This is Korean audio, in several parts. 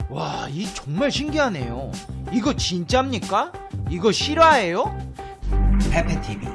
와, 이 정말 신기하네요. 이거 진짜입니까? 이거 실화예요? 페페TV.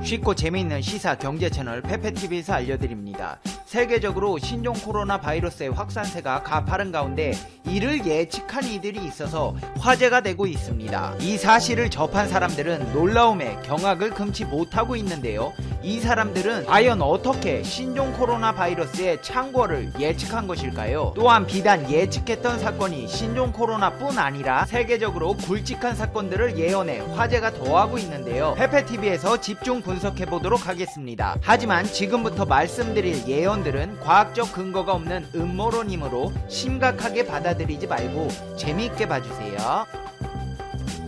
쉽고 재미있는 시사 경제 채널 페페TV에서 알려드립니다. 세계적으로 신종 코로나 바이러스의 확산세가 가파른 가운데 이를 예측한 이들이 있어서 화제가 되고 있습니다. 이 사실을 접한 사람들은 놀라움에 경악을 금치 못하고 있는데요. 이 사람들은 과연 어떻게 신종 코로나 바이러스의 창궐을 예측한 것일까요? 또한 비단 예측했던 사건이 신종 코로나뿐 아니라 세계적으로 굵직한 사건들을 예언해 화제가 더하고 있는데요. 페페TV에서 집중 분석해보도록 하겠습니다. 하지만 지금부터 말씀드릴 예언들은 과학적 근거가 없는 음모론이므로 심각하게 받아들이지 말고 재미있게 봐주세요.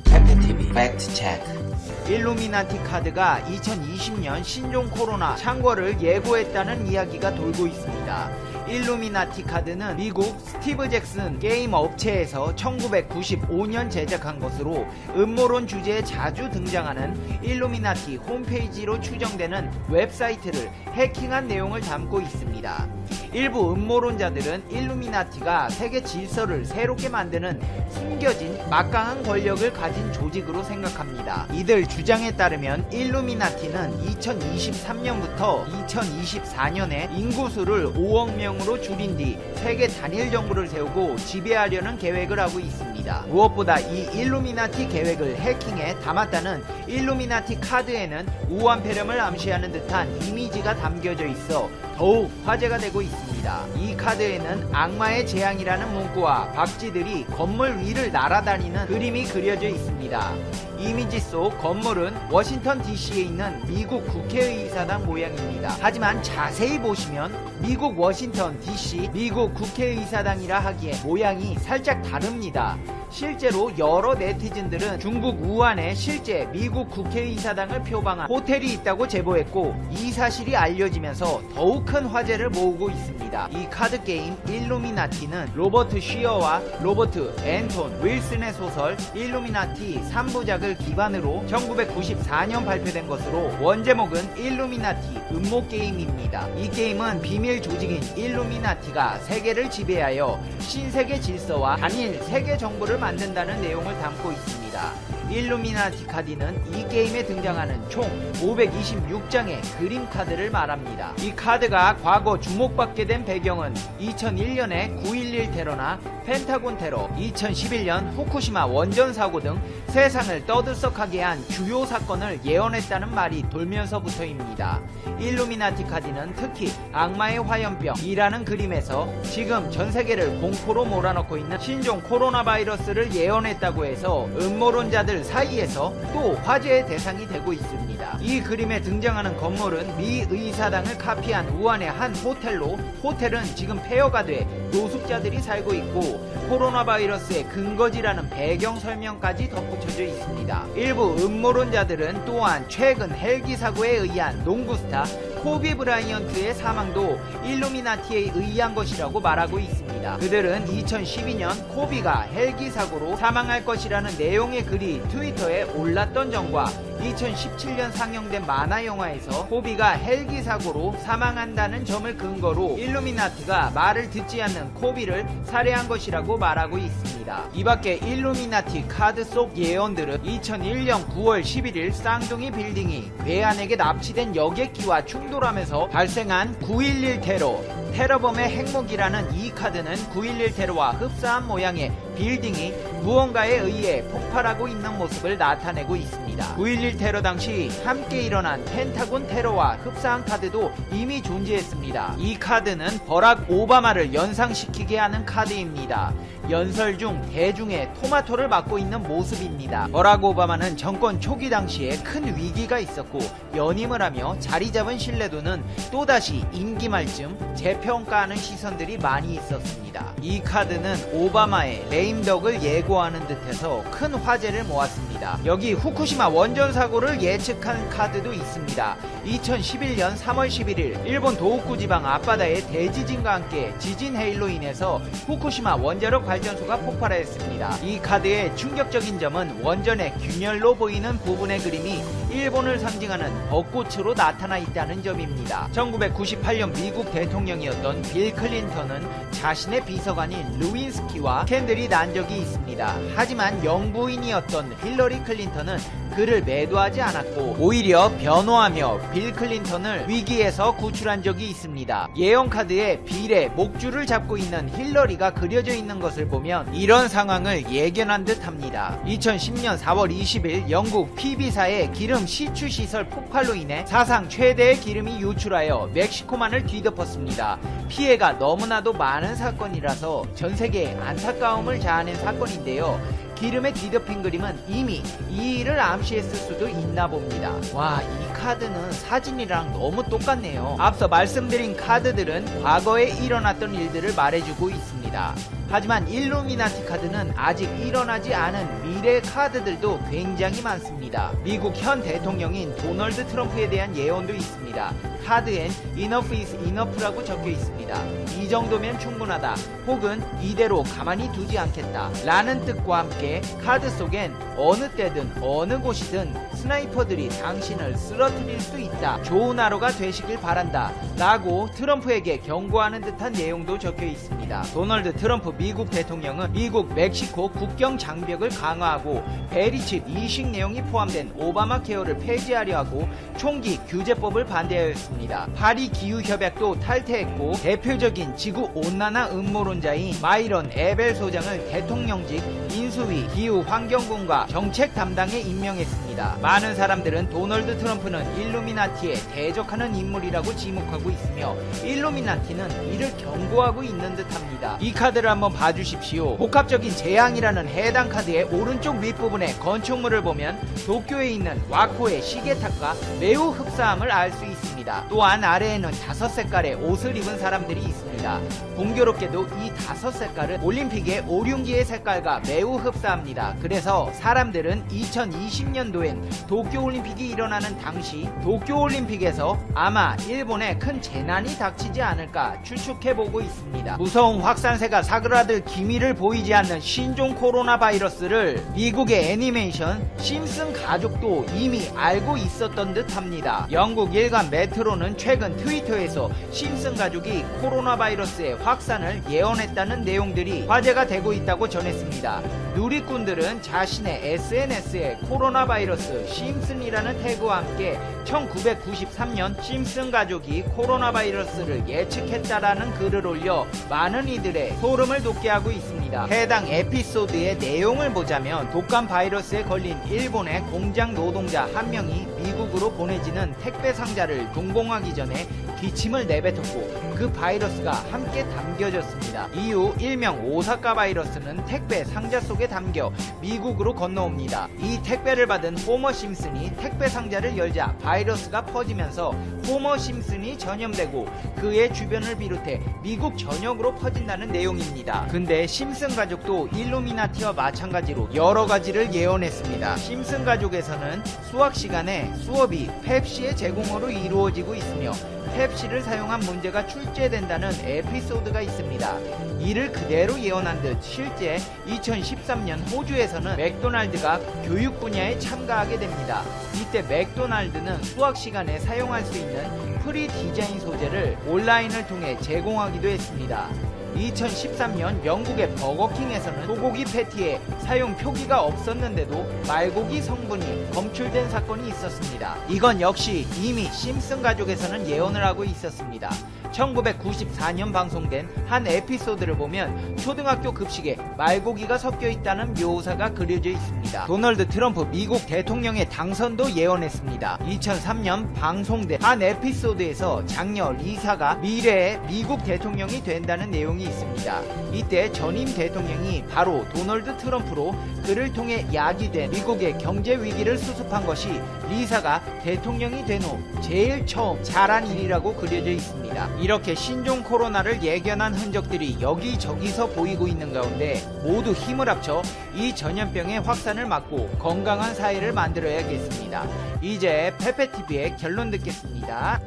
페페TV 팩트 체크. 일루미나티 카드가 2020년 신종 코로나 창궐을 예고했다는 이야기가 돌고 있습니다. 일루미나티 카드는 미국 스티브 잭슨 게임 업체에서 1995년 제작한 것으로 음모론 주제에 자주 등장하는 일루미나티 홈페이지로 추정되는 웹사이트를 해킹한 내용을 담고 있습니다. 일부 음모론자들은 일루미나티가 세계 질서를 새롭게 만드는 숨겨진 막강한 권력을 가진 조직으로 생각합니다. 이들 주장에 따르면 일루미나티는 2023년부터 2024년에 인구수를 5억 명으로 줄인 뒤 세계 단일 정부를 세우고 지배하려는 계획을 하고 있습니다. 무엇보다 이 일루미나티 계획을 해킹에 담았다는 일루미나티 카드에는 우한폐렴을 암시하는 듯한 이미지가 담겨져 있어 더욱 화제가 되고 있습니다. 이 카드에는 악마의 재앙이라는 문구와 박쥐들이 건물 위를 날아다니는 그림이 그려져 있습니다. 이미지 속 건물은 워싱턴 DC에 있는 미국 국회의사당 모양입니다. 하지만 자세히 보시면 미국 워싱턴 DC 미국 국회의사당이라 하기에 모양이 살짝 다릅니다. 실제로 여러 네티즌들은 중국 우한에 실제 미국 국회의사당을 표방한 호텔이 있다고 제보했고, 이 사실이 알려지면서 더욱 큰 화제를 모으고 있습니다. 이 카드 게임 일루미나티는 로버트 쉬어와 로버트 앤톤 윌슨의 소설 일루미나티 3부작을 기반으로 1994년 발표된 것으로 원제목은 일루미나티 음모 게임입니다. 이 게임은 비밀 조직인 일루미나티가 세계를 지배하여 신세계 질서와 단일 세계 정부를 만든다는 내용을 담고 있습니다. 일루미나티 카드는 이 게임에 등장하는 총 526장의 그림 카드를 말합니다. 이 카드가 과거 주목받게 된 배경은 2001년의 9.11 테러나 펜타곤 테러, 2011년 후쿠시마 원전 사고 등 세상을 떠들썩하게 한 주요 사건을 예언했다는 말이 돌면서부터입니다. 일루미나티 카드는 특히 악마의 화염병이라는 그림에서 지금 전 세계를 공포로 몰아넣고 있는 신종 코로나 바이러스를 예언했다고 해서 음모론자들 사이에서 또 화제의 대상이 되고 있습니다. 이 그림에 등장하는 건물은 미 의사당을 카피한 우한의 한 호텔로, 호텔은 지금 폐허가 돼 노숙자들이 살고 있고 코로나 바이러스의 근거지라는 배경 설명까지 덧붙여져 있습니다. 일부 음모론자들은 또한 최근 헬기 사고에 의한 농구 스타 코비 브라이언트의 사망도 일루미나티에 의한 것이라고 말하고 있습니다. 그들은 2012년 코비가 헬기 사고로 사망할 것이라는 내용의 글이 트위터에 올랐던 점과 2017년 상영된 만화 영화에서 코비가 헬기 사고로 사망한다는 점을 근거로 일루미나티가 말을 듣지 않는 코비를 살해한 것이라고 말하고 있습니다. 이밖에 일루미나티 카드 속 예언들은 2001년 9월 11일 쌍둥이 빌딩이 괴한에게 납치된 여객기와 충돌하면서 발생한 9.11 테러, 테러범의 핵무기라는 이 카드는 9.11 테러와 흡사한 모양의 빌딩이 무언가에 의해 폭발하고 있는 모습을 나타내고 있습니다. 9.11 테러 당시 함께 일어난 펜타곤 테러와 흡사한 카드도 이미 존재했습니다. 이 카드는 버락 오바마를 연상시키게 하는 카드입니다. 연설 중 대중의 토마토를 맡고 있는 모습입니다. 버락 오바마는 정권 초기 당시에 큰 위기가 있었고 연임을 하며 자리 잡은 신뢰도는 또다시 임기 말쯤 재평가하는 시선들이 많이 있었습니다. 이 카드는 오바마의 레임덕을 예고하는 듯해서 큰 화제를 모았습니다. 여기 후쿠시마 원전 사고를 예측한 카드도 있습니다. 2011년 3월 11일 일본 도호쿠 지방 앞바다의 대지진과 함께 지진 해일로 인해서 후쿠시마 원자력 발전소가 폭발하였습니다. 이 카드의 충격적인 점은 원전의 균열로 보이는 부분의 그림이 일본을 상징하는 벚꽃으로 나타나 있다는 점입니다. 1998년 미국 대통령이었던 빌 클린턴은 자신의 비서관인 루윈스키와 스캔들이 난 적이 있습니다. 하지만 영부인이었던 힐러리 클린턴은 그를 매도하지 않았고 오히려 변호하며 빌 클린턴을 위기에서 구출한 적이 있습니다. 예언 카드에 빌의 목줄을 잡고 있는 힐러리가 그려져 있는 것을 보면 이런 상황을 예견한 듯 합니다. 2010년 4월 20일 영국 PB사의 기름 시추 시설 폭발로 인해 사상 최대의 기름이 유출하여 멕시코만을 뒤덮었습니다. 피해가 너무나도 많은 사건이라서 전 세계에 안타까움을 자아낸 사건인데요. 기름에 뒤덮인 그림은 이미 이 일을 암시했을 수도 있나 봅니다. 와, 이 카드는 사진이랑 너무 똑같네요. 앞서 말씀드린 카드들은 과거에 일어났던 일들을 말해주고 있습니다. 하지만 일루미나티 카드는 아직 일어나지 않은 미래 카드들도 굉장히 많습니다. 미국 현 대통령인 도널드 트럼프에 대한 예언도 있습니다. 카드엔 Enough is enough라고 적혀 있습니다. 이 정도면 충분하다, 혹은 이대로 가만히 두지 않겠다 라는 뜻과 함께 카드 속엔 어느 때든 어느 곳이든 스나이퍼들이 당신을 쓰러뜨릴 수 있다, 좋은 하루가 되시길 바란다 라고 트럼프에게 경고하는 듯한 내용도 적혀 있습니다. 도널드 트럼프 미국 대통령은 미국 멕시코 국경 장벽을 강화하고 베리칩 이식 내용이 포함된 오바마 케어를 폐지하려 하고 총기 규제법을 반대하였습니다. 파리 기후 협약도 탈퇴했고 대표적인 지구 온난화 음모론자인 마이런 에벨 소장을 대통령직 인수위 기후 환경군과 정책 담당에 임명했습니다. 많은 사람들은 도널드 트럼프는 일루미나티에 대적하는 인물이라고 지목하고 있으며 일루미나티는 이를 경고하고 있는 듯합니다. 이 카드를 한번 봐주십시오. 복합적인 재앙이라는 해당 카드의 오른쪽 윗부분에 건축물을 보면 도쿄에 있는 와코의 시계탑과 매우 흡사함을 알 수 있습니다. 또한 아래에는 5색깔의 옷을 입은 사람들이 있습니다. 공교롭게도 이 5색깔은 올림픽의 오륜기의 색깔과 매우 흡사합니다. 그래서 사람들은 2020년도엔 도쿄올림픽이 일어나는 당시 도쿄올림픽에서 아마 일본에 큰 재난이 닥치지 않을까 추측해보고 있습니다. 무서운 확산세가 사그라들 기미를 보이지 않는 신종 코로나 바이러스를 미국의 애니메이션 심슨 가족도 이미 알고 있었던 듯 합니다. 영국 일간 메트로는 최근 트위터에서 심슨 가족이 코로나 바이러스의 확산을 예언했다는 내용들이 화제가 되고 있다고 전했습니다. 누리꾼들은 자신의 SNS에 코로나 바이러스 심슨이라는 태그와 함께 1993년 심슨 가족이 코로나 바이러스를 예측했다라는 글을 올려 많은 이들의 소름을 돋게 하고 있습니다. 해당 에피소드의 내용을 보자면 독감 바이러스에 걸린 일본의 공장 노동자 한 명이 미국으로 보내지는 택배 상자를 동봉하기 전에 기침을 내뱉었고 그 바이러스가 함께 담겨졌습니다. 이후 일명 오사카 바이러스는 택배 상자 속에 담겨 미국으로 건너옵니다. 이 택배를 받은 호머 심슨이 택배 상자를 열자 바이러스가 퍼지면서 호머 심슨이 전염되고 그의 주변을 비롯해 미국 전역으로 퍼진다는 내용입니다. 근데 심슨 가족도 일루미나티와 마찬가지로 여러 가지를 예언했습니다. 심슨 가족에서는 수학 시간에 수업이 펩시의 제공으로 이루어지고 있으며 펩시를 사용한 문제가 출제된다는 에피소드가 있습니다. 이를 그대로 예언한 듯 실제 2013년 호주에서는 맥도날드가 교육 분야에 참가하게 됩니다. 이때 맥도날드는 수학 시간에 사용할 수 있는 프리 디자인 소재를 온라인을 통해 제공하기도 했습니다. 2013년 영국의 버거킹에서는 소고기 패티에 사용 표기가 없었는데도 말고기 성분이 검출된 사건이 있었습니다. 이건 역시 이미 심슨 가족에서는 예언을 하고 있었습니다. 1994년 방송된 한 에피소드를 보면 초등학교 급식에 말고기가 섞여 있다는 묘사가 그려져 있습니다. 도널드 트럼프 미국 대통령의 당선도 예언했습니다. 2003년 방송된 한 에피소드에서 장녀 리사가 미래의 미국 대통령이 된다는 내용이 있습니다. 이때 전임 대통령이 바로 도널드 트럼프로 그를 통해 야기된 미국의 경제 위기를 수습한 것이 리사가 대통령이 된 후 제일 처음 잘한 일이라고 그려져 있습니다. 이렇게 신종 코로나를 예견한 흔적들이 여기저기서 보이고 있는 가운데 모두 힘을 합쳐 이 전염병의 확산을 막고 건강한 사회를 만들어야겠습니다. 이제 페페TV의 결론 듣겠습니다.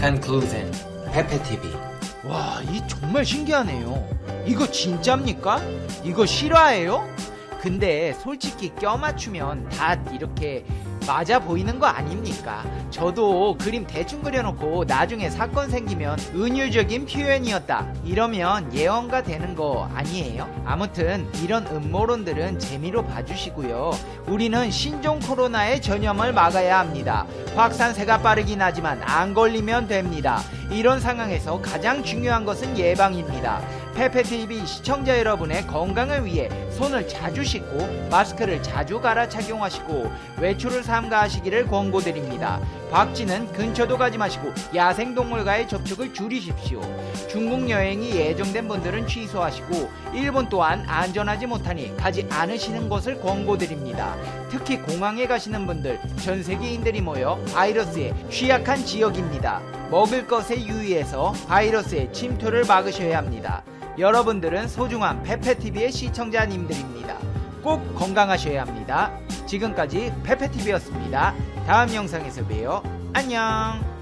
Conclusion. 페페TV. 와, 이 정말 신기하네요. 이거 진짜입니까? 이거 실화예요? 근데 솔직히 껴 맞추면 다 이렇게 맞아 보이는 거 아닙니까? 저도 그림 대충 그려놓고 나중에 사건 생기면 은유적인 표현이었다 이러면 예언가 되는 거 아니에요? 아무튼 이런 음모론들은 재미로 봐주시고요. 우리는 신종 코로나의 전염을 막아야 합니다. 확산세가 빠르긴 하지만 안 걸리면 됩니다. 이런 상황에서 가장 중요한 것은 예방입니다. 페페TV 시청자 여러분의 건강을 위해 손을 자주 씻고 마스크를 자주 갈아 착용하시고 외출을 삼가하시기를 권고드립니다. 박쥐는 근처도 가지 마시고 야생동물과의 접촉을 줄이십시오. 중국 여행이 예정된 분들은 취소하시고 일본 또한 안전하지 못하니 가지 않으시는 것을 권고드립니다. 특히 공항에 가시는 분들, 전 세계인들이 모여 바이러스에 취약한 지역입니다. 먹을 것에 유의해서 바이러스의 침투를 막으셔야 합니다. 여러분들은 소중한 페페TV의 시청자님들입니다. 꼭 건강하셔야 합니다. 지금까지 페페TV였습니다. 다음 영상에서 봬요. 안녕.